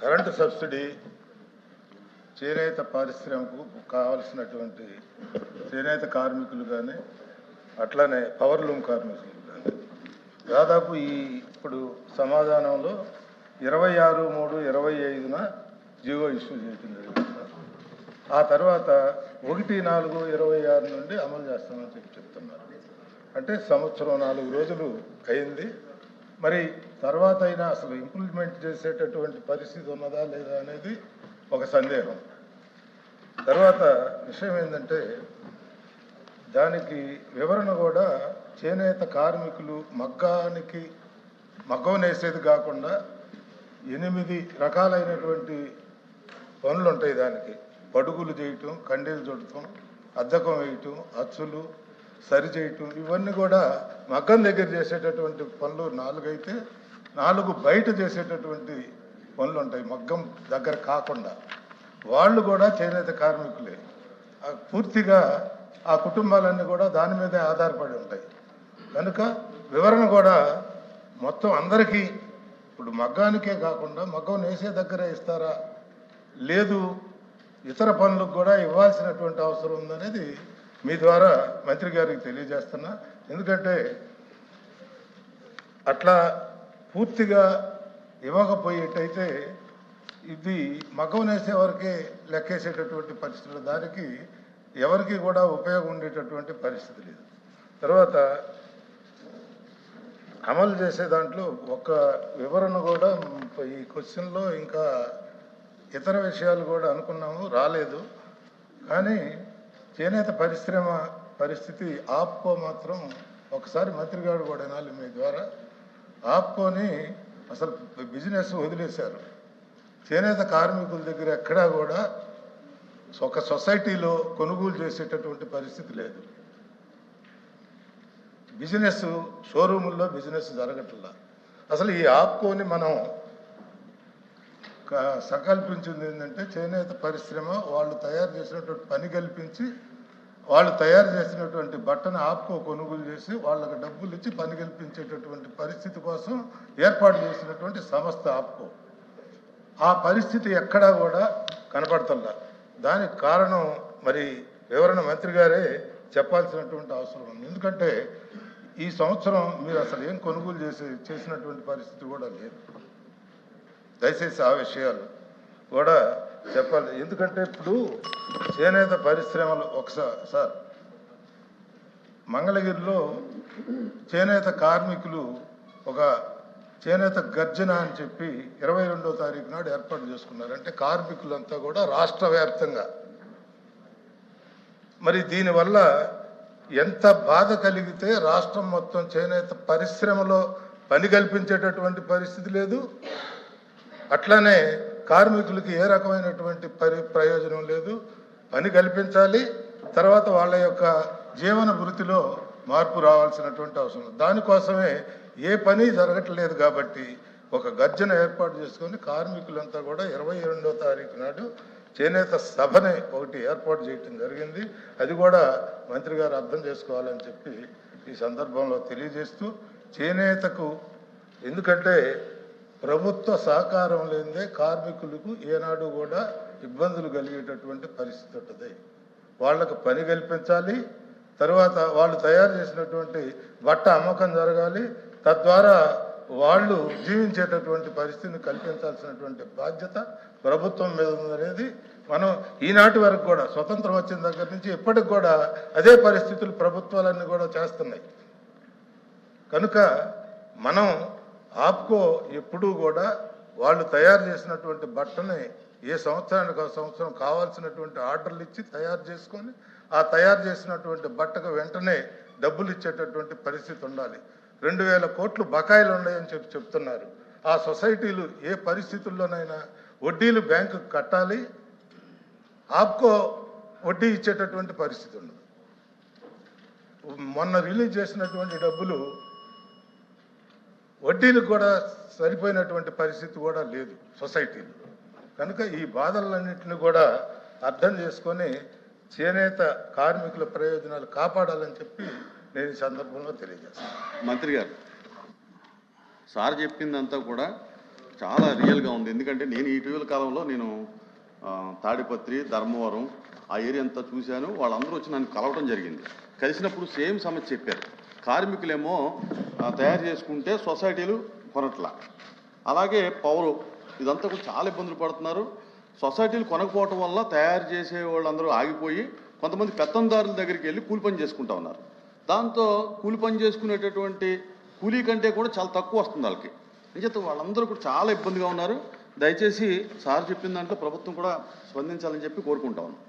Current subsidy చేనేత పరిశ్రమకు కావలసినటువంటి చేనేత కార్మికులు కానీ అట్లానే పవర్ లూమ్ కార్మికులు కానీ దాదాపు ఇప్పుడు సమాధానంలో 26/3/25న జీవో ఇష్యూ చేయడం జరిగింది. ఆ తర్వాత 1/4/26 నుండి అమలు చేస్తామని చెప్తున్నారు. అంటే సంవత్సరం 4 రోజులు అయింది. మరి తర్వాత అయినా అసలు ఇంప్లిమెంట్ చేసేటటువంటి పరిస్థితి ఉన్నదా లేదా అనేది ఒక సందేహం. తర్వాత విషయం ఏంటంటే దానికి వివరణ కూడా చేనేత కార్మికులు మగ్గం నేసేది కాకుండా 8 రకాలైనటువంటి పనులు ఉంటాయి. దానికి పడుగులు చేయటం, కండీలు చుడటం, అద్దకం వేయటం, అచ్చులు సరి చేయటం, ఇవన్నీ కూడా మగ్గం దగ్గర చేసేటటువంటి పనులు 4 అయితే 4 బయట చేసేటటువంటి పనులు ఉంటాయి మగ్గం దగ్గర కాకుండా. వాళ్ళు కూడా చేనేత కార్మికులే. పూర్తిగా ఆ కుటుంబాలన్నీ కూడా దాని మీదే ఆధారపడి ఉంటాయి. కనుక వివరణ కూడా మొత్తం అందరికీ ఇప్పుడు మగ్గానికే కాకుండా మగ్గం నేసే దగ్గర ఇస్తారా, లేదు ఇతర పనులకు కూడా ఇవ్వాల్సినటువంటి అవసరం ఉందనేది మీ ద్వారా మంత్రి గారికి తెలియజేస్తున్నా. ఎందుకంటే అట్లా పూర్తిగా ఇవ్వకపోయేటైతే ఇది మగ్గం నేసే వరకే లెక్కేసేటటువంటి పరిస్థితులు, దానికి ఎవరికి కూడా ఉపయోగం ఉండేటటువంటి పరిస్థితి లేదు. తర్వాత అమలు చేసే దాంట్లో ఒక వివరణ కూడా ఈ క్వశ్చన్లో ఇంకా ఇతర విషయాలు కూడా అనుకున్నాము, రాలేదు. కానీ చేనేత పరిశ్రమ పరిస్థితి ఆప్కో మాత్రం ఒకసారి మంత్రి గారు కూడా వినాలి మీ ద్వారా. ఆప్కోని అసలు బిజినెస్ వదిలేశారు. చేనేత కార్మికుల దగ్గర ఎక్కడా కూడా ఒక సొసైటీలో కొనుగోలు చేసేటటువంటి పరిస్థితి లేదు. బిజినెస్ షోరూముల్లో బిజినెస్ జరగట్లా. అసలు ఈ ఆప్కోని మనం సంకల్పించింది ఏంటంటే చేనేత పరిశ్రమ వాళ్ళు తయారు చేసినటువంటి పని కల్పించి వాళ్ళు తయారు చేసినటువంటి బట్టను ఆప్కో కొనుగోలు చేసి వాళ్ళకి డబ్బులు ఇచ్చి పని కల్పించేటటువంటి పరిస్థితి కోసం ఏర్పాటు చేసినటువంటి సంస్థ ఆప్కో. ఆ పరిస్థితి ఎక్కడా కూడా కనపడతల్లా. దానికి కారణం మరి వివరణ మంత్రి గారే చెప్పాల్సినటువంటి అవసరం ఉంది. ఎందుకంటే ఈ సంవత్సరం మీరు అసలు ఏం కొనుగోలు చేసినటువంటి పరిస్థితి కూడా లేదు. దయచేసి ఆ విషయాలు కూడా చెప్పాలి. ఎందుకంటే ఇప్పుడు చేనేత పరిశ్రమలు సార్ మంగళగిరిలో చేనేత కార్మికులు ఒక చేనేత గర్జన అని చెప్పి 22వ తారీఖు నాడు ఏర్పాటు చేసుకున్నారు. అంటే కార్మికులంతా కూడా రాష్ట్ర వ్యాప్తంగా. మరి దీనివల్ల ఎంత బాధ కలిగితే రాష్ట్రం మొత్తం చేనేత పరిశ్రమలో పని కల్పించేటటువంటి పరిస్థితి లేదు, అట్లానే కార్మికులకి ఏ రకమైనటువంటి ప్రయోజనం లేదు. పని కల్పించాలి, తర్వాత వాళ్ళ యొక్క జీవన వృత్తిలో మార్పు రావాల్సినటువంటి అవసరం. దానికోసమే ఏ పని జరగట్లేదు కాబట్టి ఒక గర్జన ఏర్పాటు చేసుకొని కార్మికులంతా కూడా 22వ తారీఖు నాడు చేనేత సభని ఒకటి ఏర్పాటు చేయటం జరిగింది. అది కూడా మంత్రి గారు అర్థం చేసుకోవాలని చెప్పి ఈ సందర్భంలో తెలియజేస్తూ, చేనేతకు ఎందుకంటే ప్రభుత్వ సహకారం లేనిదే కార్మికులకు ఏనాడు కూడా ఇబ్బందులు కలిగేటటువంటి పరిస్థితి ఉంటుంది. వాళ్ళకు పని కల్పించాలి, తర్వాత వాళ్ళు తయారు చేసినటువంటి బట్ట అమ్మకం జరగాలి, తద్వారా వాళ్ళు జీవించేటటువంటి పరిస్థితిని కల్పించాల్సినటువంటి బాధ్యత ప్రభుత్వం మీద ఉందనేది మనం ఈనాటి వరకు కూడా స్వతంత్రం వచ్చిన దగ్గర నుంచి ఇప్పటికి కూడా అదే పరిస్థితులు ప్రభుత్వాలన్నీ కూడా చేస్తున్నాయి. కనుక మనం ఆప్కో ఎప్పుడూ కూడా వాళ్ళు తయారు చేసినటువంటి బట్టని ఏ సంవత్సరానికి ఆ సంవత్సరం కావాల్సినటువంటి ఆర్డర్లు ఇచ్చి తయారు చేసుకొని ఆ తయారు చేసినటువంటి బట్టకు వెంటనే డబ్బులు ఇచ్చేటటువంటి పరిస్థితి ఉండాలి. 2000 కోట్లు బకాయిలు ఉన్నాయని చెప్తున్నారు. ఆ సొసైటీలు ఏ పరిస్థితుల్లోనైనా వడ్డీలు బ్యాంకుకు కట్టాలి, ఆప్కో వడ్డీ ఇచ్చేటటువంటి పరిస్థితి ఉండదు. మొన్న రిలీజ్ చేసినటువంటి డబ్బులు వడ్డీలకు కూడా సరిపోయినటువంటి పరిస్థితి కూడా లేదు సొసైటీలు. కనుక ఈ బాధలన్నింటినీ కూడా అర్థం చేసుకొని చేనేత కార్మికుల ప్రయోజనాలు కాపాడాలని చెప్పి నేను ఈ సందర్భంలో తెలియజేస్తాను. మంత్రి గారు సార్ చెప్పిందంతా కూడా చాలా రియల్గా ఉంది. ఎందుకంటే నేను ఇటీవల కాలంలో నేను తాడిపత్రి, ధర్మవరం ఆ ఏరియా అంతా చూశాను. వాళ్ళందరూ వచ్చి నన్ను కలవడం జరిగింది. కలిసినప్పుడు సేమ్ సమస్య చెప్పారు. కార్మికులేమో తయారు చేసుకుంటే సొసైటీలు కొనట్లా, అలాగే పౌరు ఇదంతా కూడా చాలా ఇబ్బందులు పడుతున్నారు. సొసైటీలు కొనకపోవటం వల్ల తయారు చేసే వాళ్ళందరూ ఆగిపోయి కొంతమంది పెత్తందారుల దగ్గరికి వెళ్ళి కూలి పని చేసుకుంటా ఉన్నారు. దాంతో కూలి పని చేసుకునేటటువంటి కూలీ కంటే కూడా చాలా తక్కువ వస్తుంది వాళ్ళకి. నిజంగా వాళ్ళందరూ కూడా చాలా ఇబ్బందిగా ఉన్నారు. దయచేసి సార్ చెప్పిన దాంట్లో ప్రభుత్వం కూడా స్పందించాలని చెప్పి కోరుకుంటా ఉన్నాం.